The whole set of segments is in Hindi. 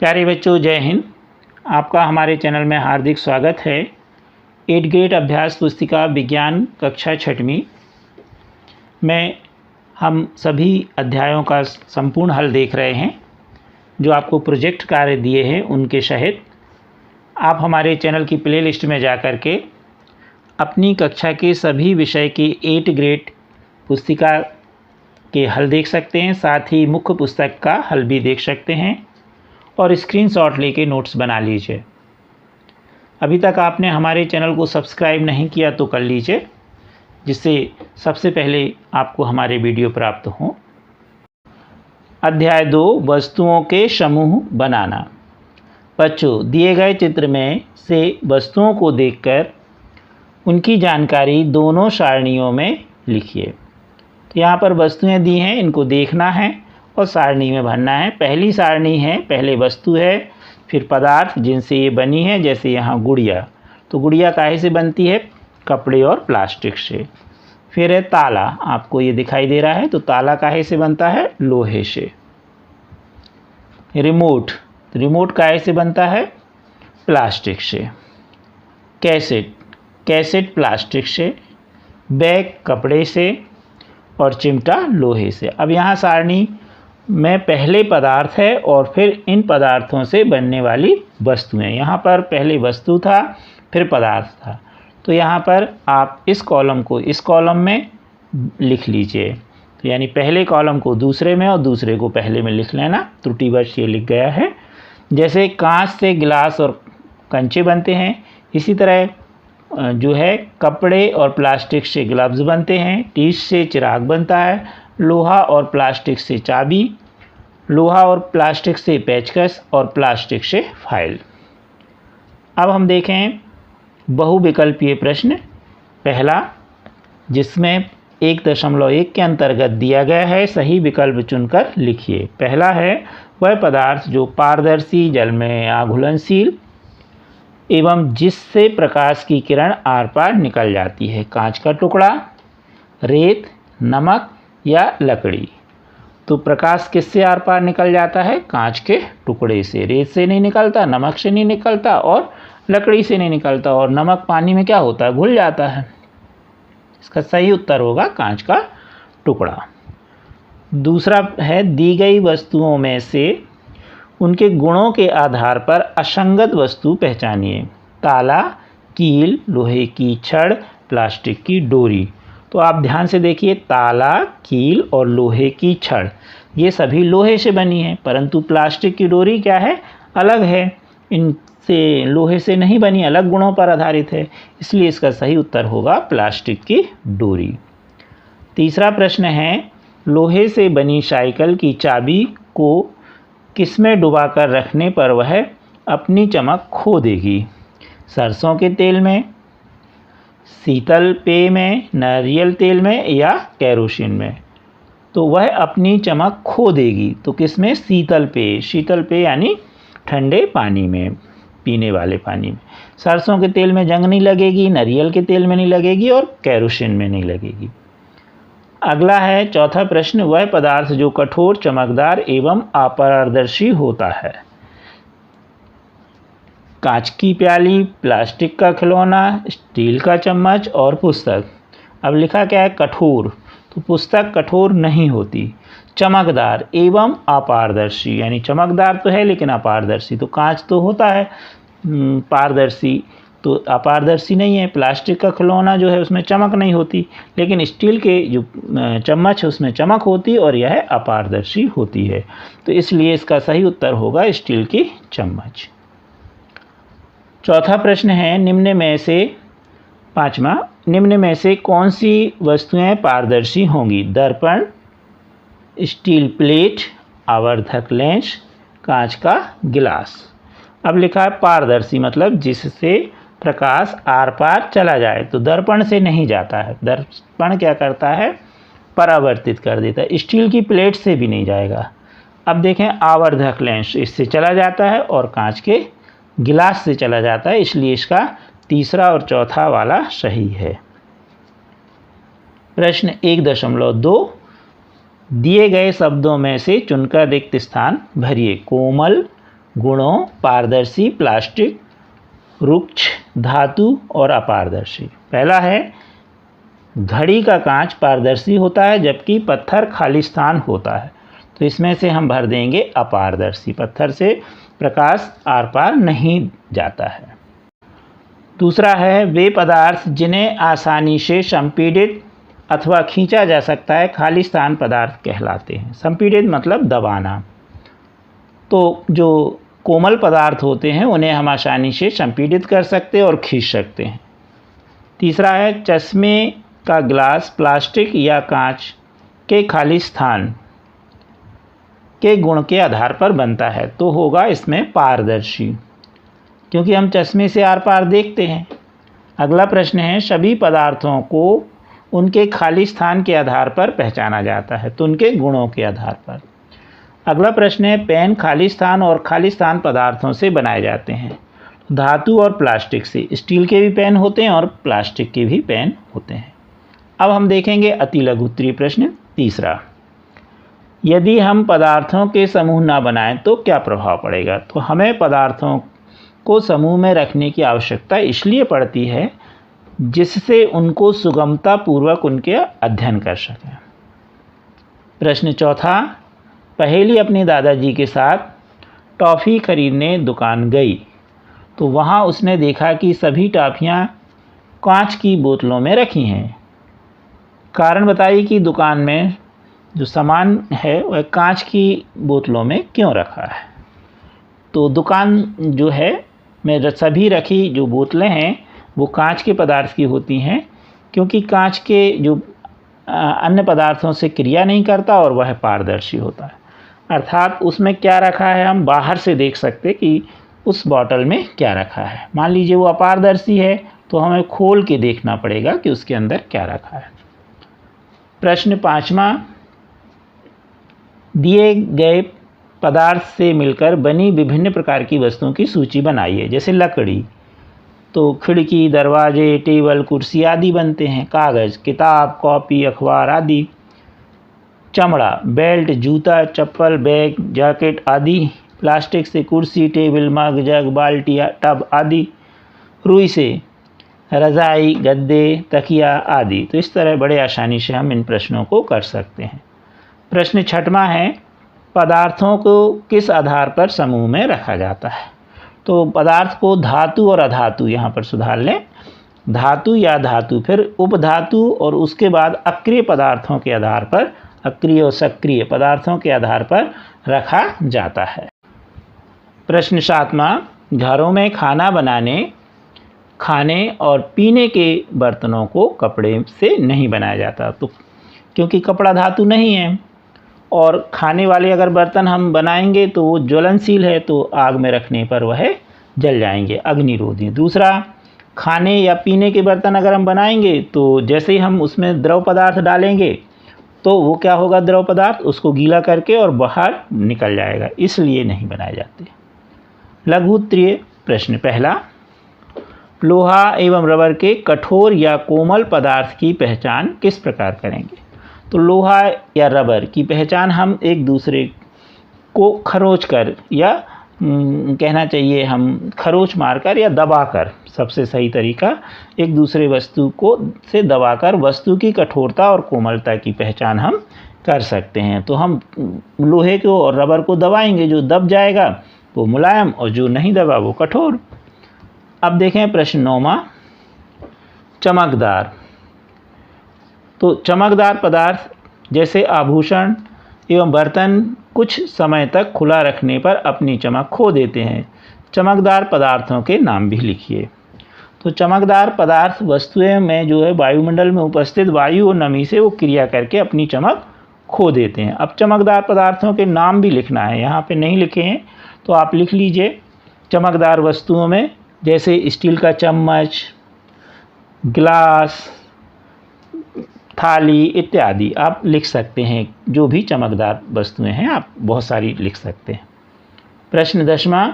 प्यारे बच्चों, जय हिंद। आपका हमारे चैनल में हार्दिक स्वागत है। 8th ग्रेड अभ्यास पुस्तिका विज्ञान कक्षा 6वीं में हम सभी अध्यायों का संपूर्ण हल देख रहे हैं। जो आपको प्रोजेक्ट कार्य दिए हैं उनके सहित आप हमारे चैनल की प्लेलिस्ट में जा कर के अपनी कक्षा के सभी विषय की 8th ग्रेड पुस्तिका के हल देख सकते हैं। साथ ही मुख्य पुस्तक का हल भी देख सकते हैं और स्क्रीनशॉट लेके नोट्स बना लीजिए। अभी तक आपने हमारे चैनल को सब्सक्राइब नहीं किया तो कर लीजिए, जिससे सबसे पहले आपको हमारे वीडियो प्राप्त हों। अध्याय 2, वस्तुओं के समूह बनाना। बच्चों, दिए गए चित्र में से वस्तुओं को देखकर उनकी जानकारी दोनों सारणियों में लिखिए। तो यहाँ पर वस्तुएं दी हैं, इनको देखना है और सारणी में भरना है। पहली सारणी है, पहले वस्तु है, फिर पदार्थ जिनसे ये बनी है, जैसे यहाँ गुड़िया। तो गुड़िया काहे से बनती है? कपड़े और प्लास्टिक से। फिर है ताला, आपको ये दिखाई दे रहा है, तो ताला काहे से बनता है? लोहे से। रिमोट, रिमोट काहे से बनता है? प्लास्टिक से। कैसेट, कैसेट प्लास्टिक से। बैग कपड़े से और चिमटा लोहे से। अब यहाँ सारणी में पहले पदार्थ है और फिर इन पदार्थों से बनने वाली वस्तुएं। यहाँ पर पहले वस्तु था, फिर पदार्थ था। तो यहाँ पर आप इस कॉलम को इस कॉलम में लिख लीजिए। तो यानी पहले कॉलम को दूसरे में और दूसरे को पहले में लिख लेना। त्रुटिवश ये लिख गया है। जैसे कांच से गिलास और कंचे बनते हैं, इसी तरह जो है कपड़े और प्लास्टिक से ग्लव्स बनते हैं। टीच से चिराग बनता है। लोहा और प्लास्टिक से चाबी, लोहा और प्लास्टिक से पेचकस और प्लास्टिक से फाइल। अब हम देखें बहुविकल्पीय प्रश्न। पहला, जिसमें 1.1 के अंतर्गत दिया गया है, सही विकल्प चुनकर लिखिए। पहला है, वह पदार्थ जो पारदर्शी, जल में आघुलनशील एवं जिससे प्रकाश की किरण आर पार निकल जाती है। कांच का टुकड़ा, रेत, नमक या लकड़ी। तो प्रकाश किससे आर पार निकल जाता है? कांच के टुकड़े से। रेत से नहीं निकलता, नमक से नहीं निकलता और लकड़ी से नहीं निकलता। और नमक पानी में क्या होता है? घुल जाता है। इसका सही उत्तर होगा कांच का टुकड़ा। दूसरा है, दी गई वस्तुओं में से उनके गुणों के आधार पर असंगत वस्तु पहचानिए। ताला, कील, लोहे की छड़, प्लास्टिक की डोरी। तो आप ध्यान से देखिए, ताला, कील और लोहे की छड़ ये सभी लोहे से बनी है, परंतु प्लास्टिक की डोरी क्या है? अलग है, इनसे लोहे से नहीं बनी, अलग गुणों पर आधारित है। इसलिए इसका सही उत्तर होगा प्लास्टिक की डोरी। तीसरा प्रश्न है, लोहे से बनी साइकिल की चाबी को किसमें डुबाकर रखने पर वह अपनी चमक खो देगी? सरसों के तेल में, शीतल पेय में, नारियल तेल में या केरोसिन में? तो वह अपनी चमक खो देगी, तो किसमें? शीतल पेय। शीतल पेय यानी ठंडे पानी में, पीने वाले पानी में। सरसों के तेल में जंग नहीं लगेगी, नारियल के तेल में नहीं लगेगी और केरोसिन में नहीं लगेगी। अगला है चौथा प्रश्न, वह पदार्थ जो कठोर, चमकदार एवं अपारदर्शी होता है। कांच की प्याली, प्लास्टिक का खिलौना, स्टील का चम्मच और पुस्तक। अब लिखा क्या है? कठोर। तो पुस्तक कठोर नहीं होती। चमकदार एवं अपारदर्शी, यानी चमकदार तो है लेकिन अपारदर्शी। तो कांच तो होता है पारदर्शी, तो अपारदर्शी नहीं है। प्लास्टिक का खिलौना जो है उसमें चमक नहीं होती, लेकिन स्टील के जो चम्मच है उसमें चमक होती और यह अपारदर्शी होती है। तो इसलिए इसका सही उत्तर होगा स्टील की चम्मच। चौथा प्रश्न है, निम्न में से कौन सी वस्तुएं पारदर्शी होंगी? दर्पण, स्टील प्लेट, आवर्धक लेंस, कांच का गिलास। अब लिखा है पारदर्शी, मतलब जिससे प्रकाश आर पार चला जाए। तो दर्पण से नहीं जाता है। दर्पण क्या करता है? परावर्तित कर देता है। स्टील की प्लेट से भी नहीं जाएगा। अब देखें आवर्धक लेंस, इससे चला जाता है और कांच के गिलास से चला जाता है। इसलिए इसका तीसरा और चौथा वाला सही है। प्रश्न 1.2, दिए गए शब्दों में से चुनकर रिक्त स्थान भरिए। कोमल, गुणों पारदर्शी, प्लास्टिक, रुक्ष, धातु और अपारदर्शी। पहला है घड़ी का कांच पारदर्शी होता है जबकि पत्थर खालिस्तान होता है, तो इसमें से हम भर देंगे अपारदर्शी, पत्थर से प्रकाश आर पार नहीं जाता है। दूसरा है वे पदार्थ जिन्हें आसानी से संपीड़ित अथवा खींचा जा सकता है खालिस्तान पदार्थ कहलाते हैं। संपीड़ित मतलब दबाना, तो जो कोमल पदार्थ होते हैं उन्हें हम आसानी से संपीड़ित कर सकते हैं और खींच सकते हैं। तीसरा है चश्मे का ग्लास प्लास्टिक या कांच के खालिस्तान के गुण के आधार पर बनता है, तो होगा इसमें पारदर्शी, क्योंकि हम चश्मे से आर पार देखते हैं। अगला प्रश्न है सभी पदार्थों को उनके खालिस्तान के आधार पर पहचाना जाता है, तो उनके गुणों के आधार पर। अगला प्रश्न है पेन खालिस्तान और खालिस्तान पदार्थों से बनाए जाते हैं। धातु और प्लास्टिक से, स्टील के भी पेन होते हैं और प्लास्टिक के भी पेन होते हैं। अब हम देखेंगे अति लघु उत्तरीय प्रश्न तीसरा, यदि हम पदार्थों के समूह ना बनाएं तो क्या प्रभाव पड़ेगा। तो हमें पदार्थों को समूह में रखने की आवश्यकता इसलिए पड़ती है जिससे उनको सुगमता पूर्वक उनके अध्ययन कर सकें। प्रश्न चौथा, पहेली अपने दादाजी के साथ टॉफ़ी खरीदने दुकान गई, तो वहाँ उसने देखा कि सभी टॉफ़ियाँ कांच की बोतलों में रखी हैं। कारण बताइए कि दुकान में जो सामान है वह कांच की बोतलों में क्यों रखा है। तो दुकान जो है में सभी रखी जो बोतलें हैं वो कांच के पदार्थ की होती हैं, क्योंकि कांच के जो अन्य पदार्थों से क्रिया नहीं करता और वह पारदर्शी होता है। अर्थात उसमें क्या रखा है हम बाहर से देख सकते कि उस बॉटल में क्या रखा है। मान लीजिए वो अपारदर्शी है तो हमें खोल के देखना पड़ेगा कि उसके अंदर क्या रखा है। प्रश्न पाँचवा, दिए गए पदार्थ से मिलकर बनी विभिन्न प्रकार की वस्तुओं की सूची बनाइए। जैसे लकड़ी, तो खिड़की, दरवाजे, टेबल, कुर्सी आदि बनते हैं। कागज़, किताब, कॉपी, अखबार आदि। चमड़ा, बेल्ट, जूता, चप्पल, बैग, जैकेट आदि। प्लास्टिक से कुर्सी, टेबल, मग, जग, बाल्टी, टब आदि। रुई से रज़ाई, गद्दे, तकिया आदि। तो इस तरह बड़े आसानी से हम इन प्रश्नों को कर सकते हैं। प्रश्न छठवां है पदार्थों को किस आधार पर समूह में रखा जाता है। तो पदार्थ को धातु और अधातु, यहाँ पर सुधार लें, धातु या धातु, फिर उपधातु और उसके बाद अक्रिय पदार्थों के आधार पर, अक्रिय और सक्रिय पदार्थों के आधार पर रखा जाता है। प्रश्न सातवां, घरों में खाना बनाने, खाने और पीने के बर्तनों को कपड़े से नहीं बनाया जाता, तो क्योंकि कपड़ा धातु नहीं है, और खाने वाले अगर बर्तन हम बनाएंगे तो वो ज्वलनशील है, तो आग में रखने पर वह जल जाएंगे, अग्निरोधी। दूसरा, खाने या पीने के बर्तन अगर हम बनाएंगे तो जैसे ही हम उसमें द्रव पदार्थ डालेंगे तो वो क्या होगा, द्रव पदार्थ उसको गीला करके और बाहर निकल जाएगा, इसलिए नहीं बनाए जाते। लघु उत्तरीय प्रश्न पहला, लोहा एवं रबर के कठोर या कोमल पदार्थ की पहचान किस प्रकार करेंगे। तो लोहा या रबर की पहचान हम एक दूसरे को खरोंच कर, या कहना चाहिए हम खरोंच मारकर या दबाकर, सबसे सही तरीका एक दूसरे वस्तु को से दबाकर वस्तु की कठोरता और कोमलता की पहचान हम कर सकते हैं। तो हम लोहे को और रबर को दबाएंगे, जो दब जाएगा वो मुलायम और जो नहीं दबा वो कठोर। अब देखें प्रश्न 9वां, चमकदार। तो चमकदार पदार्थ जैसे आभूषण एवं बर्तन कुछ समय तक खुला रखने पर अपनी चमक खो देते हैं। चमकदार पदार्थों के नाम भी लिखिए। तो चमकदार पदार्थ वस्तुएं में जो है वायुमंडल में उपस्थित वायु और नमी से वो क्रिया करके अपनी चमक खो देते हैं। अब चमकदार पदार्थों के नाम भी लिखना है, यहाँ पे नहीं लिखे हैं तो आप लिख लीजिए। चमकदार वस्तुओं में जैसे स्टील का चम्मच, गिलास, थाली इत्यादि आप लिख सकते हैं। जो भी चमकदार वस्तुएं हैं आप बहुत सारी लिख सकते हैं। प्रश्न 10वां,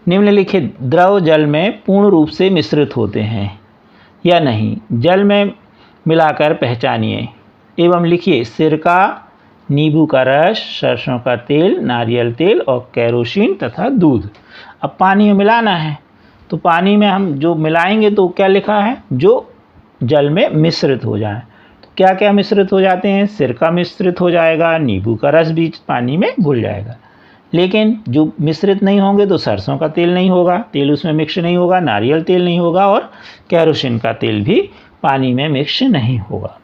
निम्नलिखित द्रव जल में पूर्ण रूप से मिश्रित होते हैं या नहीं, जल में मिलाकर पहचानिए एवं लिखिए। सिरका, नींबू का रस, सरसों का तेल, नारियल तेल और केरोसिन तथा दूध। अब पानी में मिलाना है, तो पानी में हम जो मिलाएंगे तो क्या लिखा है, जो जल में मिश्रित हो जाए। तो क्या क्या मिश्रित हो जाते हैं, सिरका मिश्रित हो जाएगा, नींबू का रस भी पानी में घुल जाएगा। लेकिन जो मिश्रित नहीं होंगे तो सरसों का तेल नहीं होगा, तेल उसमें मिक्स नहीं होगा, नारियल तेल नहीं होगा और केरोसिन का तेल भी पानी में मिक्स नहीं होगा।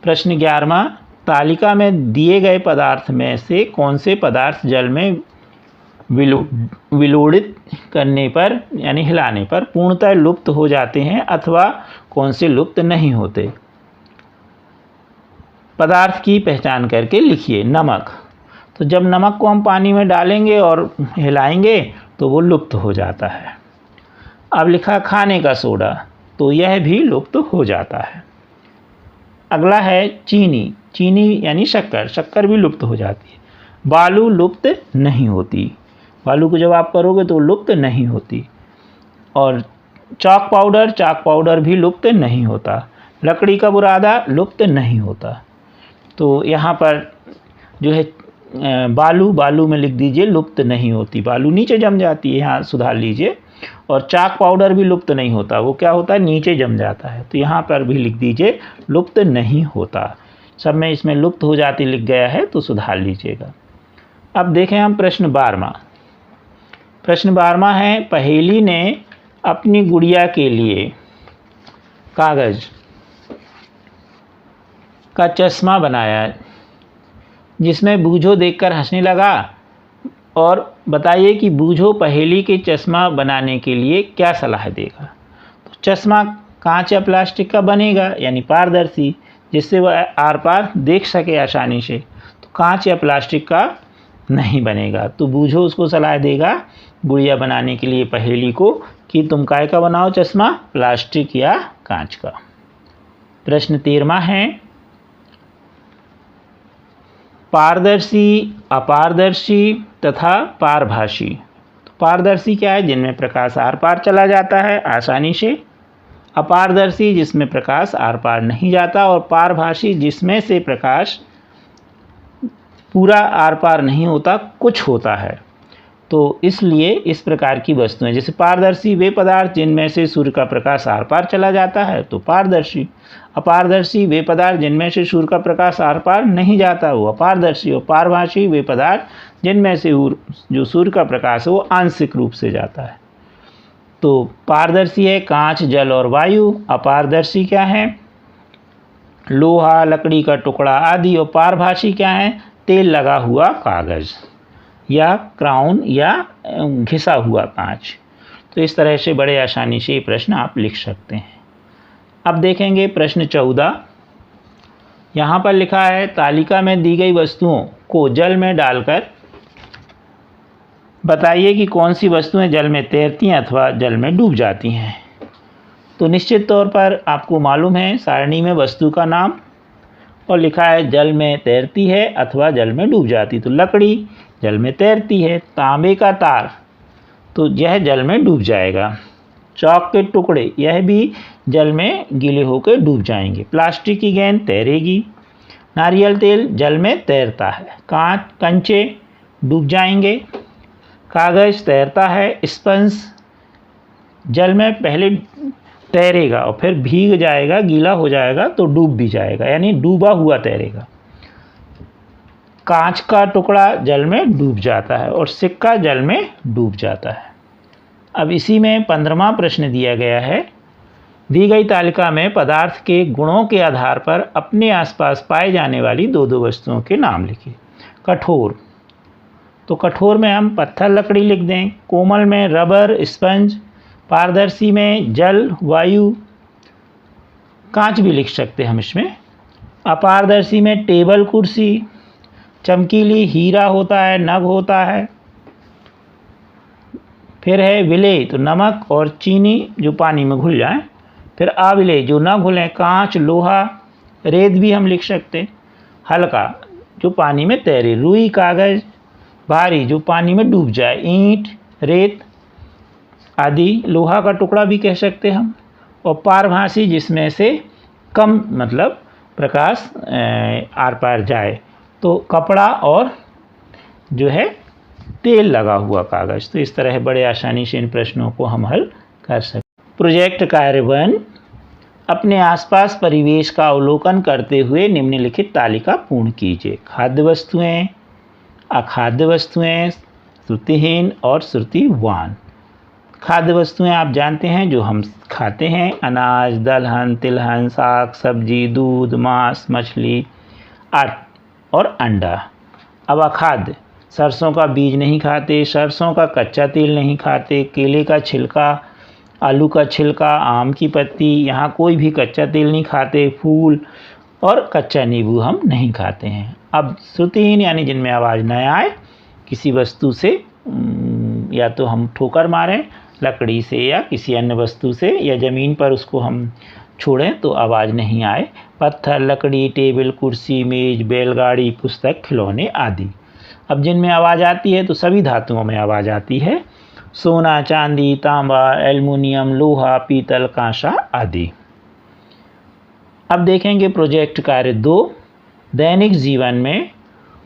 प्रश्न 11वां, तालिका में दिए गए पदार्थ में से कौन से पदार्थ जल में विलोड़ित करने पर यानी हिलाने पर पूर्णतः लुप्त हो जाते हैं अथवा कौन से लुप्त नहीं होते। पदार्थ की पहचान करके लिखिए। नमक, तो जब नमक को हम पानी में डालेंगे और हिलाएंगे तो वो लुप्त हो जाता है। अब लिखा खाने का सोडा, तो यह भी लुप्त हो जाता है। अगला है चीनी, चीनी यानी शक्कर, शक्कर भी लुप्त हो जाती है। बालू लुप्त नहीं होती, बालू को जब आप करोगे तो लुप्त नहीं होती। और चाक पाउडर, चाक पाउडर भी लुप्त नहीं होता। लकड़ी का बुरादा लुप्त नहीं होता। तो यहाँ पर जो है बालू, बालू में लिख दीजिए लुप्त नहीं होती, बालू नीचे जम जाती है, यहाँ सुधार लीजिए। और चाक पाउडर भी लुप्त नहीं होता, वो क्या होता है, नीचे जम जाता है, तो यहाँ पर भी लिख दीजिए लुप्त नहीं होता। सब में इसमें लुप्त हो जाती लिख गया है तो सुधार लीजिएगा। अब देखें हम प्रश्न 12वां। प्रश्न 12वां है, पहेली ने अपनी गुड़िया के लिए कागज का चश्मा बनाया जिसमें बूझो देखकर हंसने लगा, और बताइए कि बूझो पहेली के चश्मा बनाने के लिए क्या सलाह देगा। तो चश्मा कांच या प्लास्टिक का बनेगा यानी पारदर्शी, जिससे वह आर पार देख सके आसानी से। तो कांच या प्लास्टिक का नहीं बनेगा। तो बूझो उसको सलाह देगा गुड़िया बनाने के लिए पहेली को कि तुम काय का बनाओ चश्मा, प्लास्टिक या कांच का। प्रश्न 13वां है, पारदर्शी, अपारदर्शी तथा पारभासी। तो पारदर्शी क्या है, जिनमें प्रकाश आर पार चला जाता है आसानी से। अपारदर्शी, जिसमें प्रकाश आर पार नहीं जाता। और पारभासी, जिसमें से प्रकाश पूरा आर पार नहीं होता, कुछ होता है। तो इसलिए इस प्रकार की वस्तुएं, जैसे पारदर्शी वे पदार्थ जिनमें से सूर्य का प्रकाश आर पार चला जाता है तो पारदर्शी। अपारदर्शी वे पदार्थ जिनमें से सूर्य का प्रकाश आर पार नहीं जाता वो अपारदर्शी। और पारभासी वे पदार्थ जिनमें से जो सूर्य का प्रकाश है वो आंशिक रूप से जाता है। तो पारदर्शी है कांच, जल और वायु। अपारदर्शी क्या है, लोहा, लकड़ी का टुकड़ा आदि। और पारभासी क्या है, तेल लगा हुआ कागज़ या क्राउन या घिसा हुआ कांच। तो इस तरह से बड़े आसानी से ये प्रश्न आप लिख सकते हैं। अब देखेंगे प्रश्न 14। यहाँ पर लिखा है, तालिका में दी गई वस्तुओं को जल में डालकर बताइए कि कौन सी वस्तुएं जल में तैरती हैं अथवा जल में डूब जाती हैं। तो निश्चित तौर पर आपको मालूम है सारणी में वस्तु का नाम और लिखा है जल में तैरती है अथवा जल में डूब जाती। तो लकड़ी जल में तैरती है। तांबे का तार, तो यह जल में डूब जाएगा। चौक के टुकड़े, यह भी जल में गीले होकर डूब जाएंगे। प्लास्टिक की गेंद तैरेगी। नारियल तेल जल में तैरता है। कंचे डूब जाएंगे। कागज़ तैरता है। स्पंज जल में पहले तैरेगा और फिर भीग जाएगा, गीला हो जाएगा तो डूब भी जाएगा, यानी डूबा हुआ तैरेगा। कांच का टुकड़ा जल में डूब जाता है और सिक्का जल में डूब जाता है। अब इसी में 15वां प्रश्न दिया गया है, दी गई तालिका में पदार्थ के गुणों के आधार पर अपने आसपास पाए जाने वाली दो दो वस्तुओं के नाम लिखिए। कठोर, तो कठोर में हम पत्थर लकड़ी लिख दें। कोमल में रबर स्पंज। पारदर्शी में जल वायु, कांच भी लिख सकते हैं हम इसमें। अपारदर्शी में टेबल कुर्सी। चमकीली हीरा होता है, नग होता है। फिर है विलेय, तो नमक और चीनी जो पानी में घुल जाए। फिर अविलेय जो न घुलें, कांच लोहा। रेत भी हम लिख सकते। हल्का जो पानी में तैरे। रुई कागज़। भारी जो पानी में डूब जाए। ईंट रेत आदि। लोहा का टुकड़ा भी कह सकते हम। और पारभासी जिसमें से कम मतलब प्रकाश आर पार जाए, तो कपड़ा और जो है तेल लगा हुआ कागज़। तो इस तरह बड़े आसानी से इन प्रश्नों को हम हल कर सकते। प्रोजेक्ट कार्य 1, अपने आसपास परिवेश का अवलोकन करते हुए निम्नलिखित तालिका पूर्ण कीजिए। खाद्य वस्तुएं, अखाद्य वस्तुएं, श्रुतिहीन और श्रुतिवान। खाद्य वस्तुएं आप जानते हैं जो हम खाते हैं, अनाज, दलहन, तिलहन, साग सब्जी, दूध, मांस, मछली और अंडा। अब अखाद्य, सरसों का बीज नहीं खाते, सरसों का कच्चा तेल नहीं खाते, केले का छिलका, आलू का छिलका, आम की पत्ती, यहाँ कोई भी कच्चा तेल नहीं खाते, फूल और कच्चा नींबू हम नहीं खाते हैं। अब श्रुतिहीन यानी जिनमें आवाज़ न आए, किसी वस्तु से या तो हम ठोकर मारें लकड़ी से या किसी अन्य वस्तु से, या ज़मीन पर उसको हम छोड़ें तो आवाज़ नहीं आए, पत्थर, लकड़ी, टेबल, कुर्सी, मेज, बैलगाड़ी, पुस्तक, खिलौने आदि। अब जिनमें आवाज़ आती है तो सभी धातुओं में आवाज़ आती है, सोना, चांदी, तांबा, एल्युमिनियम, लोहा, पीतल, कांसा आदि। अब देखेंगे प्रोजेक्ट कार्य 2, दैनिक जीवन में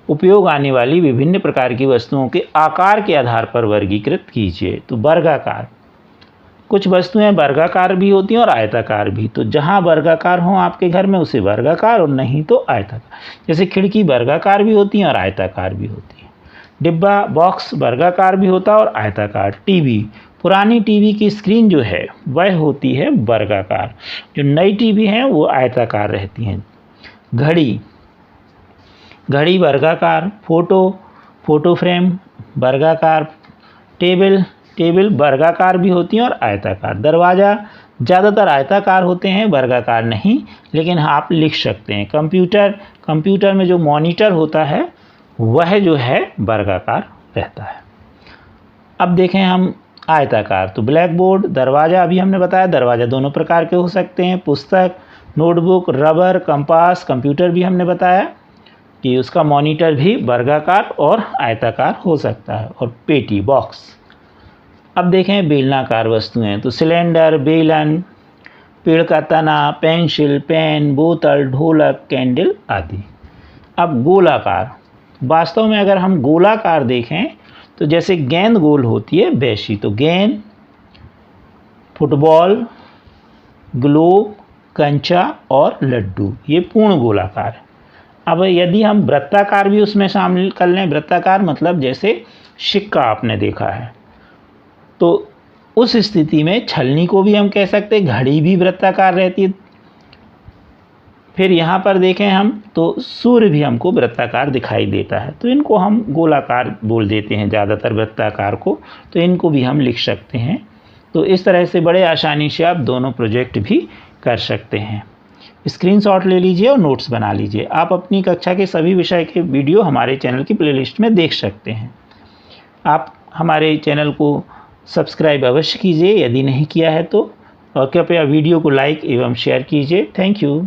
उपयोग आने वाली विभिन्न प्रकार की वस्तुओं के आकार के आधार पर वर्गीकृत कीजिए। तो वर्गाकार, कुछ वस्तुएं वर्गाकार भी होती हैं और आयताकार भी। तो जहां वर्गाकार हो आपके घर में उसे वर्गाकार, और नहीं तो आयताकार। जैसे खिड़की वर्गाकार भी होती हैं और आयताकार भी होती है। डिब्बा, बॉक्स वर्गाकार भी होता है और आयताकार। टीवी, पुरानी टीवी की स्क्रीन जो है वह होती है वर्गाकार, जो नई टीवी हैं वो आयताकार रहती हैं। घड़ी, घड़ी वर्गाकार। फोटो फ्रेम वर्गाकार। टेबल वर्गाकार भी होती हैं और आयताकार। दरवाज़ा ज़्यादातर आयताकार होते हैं, वर्गाकार नहीं, लेकिन आप लिख सकते हैं। कंप्यूटर में जो मॉनिटर होता है वह जो है वर्गाकार रहता है। अब देखें हम आयताकार, तो ब्लैक बोर्ड, दरवाज़ा अभी हमने बताया, दरवाज़ा दोनों प्रकार के हो सकते हैं। पुस्तक, नोटबुक, रबर, कंपास, कंप्यूटर भी हमने बताया कि उसका मॉनिटर भी वर्गाकार और आयताकार हो सकता है। और पेटी, बॉक्स। अब देखें बेलनाकार वस्तुएं, तो सिलेंडर, बेलन, पेड़ का तना, पेंसिल, पेन, बोतल, ढोलक, कैंडल आदि। अब गोलाकार, वास्तव में अगर हम गोलाकार देखें तो जैसे गेंद गोल होती है वैसी, तो गेंद, फुटबॉल, ग्लोब, कंचा और लड्डू, ये पूर्ण गोलाकार है। अब यदि हम वृत्ताकार भी उसमें शामिल कर लें, वृत्ताकार मतलब जैसे सिक्का आपने देखा है, तो उस स्थिति में छलनी को भी हम कह सकते हैं, घड़ी भी वृत्ताकार रहती है। फिर यहाँ पर देखें हम तो सूर्य भी हमको वृत्ताकार दिखाई देता है, तो इनको हम गोलाकार बोल देते हैं ज़्यादातर वृत्ताकार को, तो इनको भी हम लिख सकते हैं। तो इस तरह से बड़े आसानी से आप दोनों प्रोजेक्ट भी कर सकते हैं। स्क्रीनशॉट ले लीजिए और नोट्स बना लीजिए। आप अपनी कक्षा के सभी विषय के वीडियो हमारे चैनल की प्लेलिस्ट में देख सकते हैं। आप हमारे चैनल को सब्सक्राइब अवश्य कीजिए यदि नहीं किया है तो, और कृपया वीडियो को लाइक एवं शेयर कीजिए। Thank you.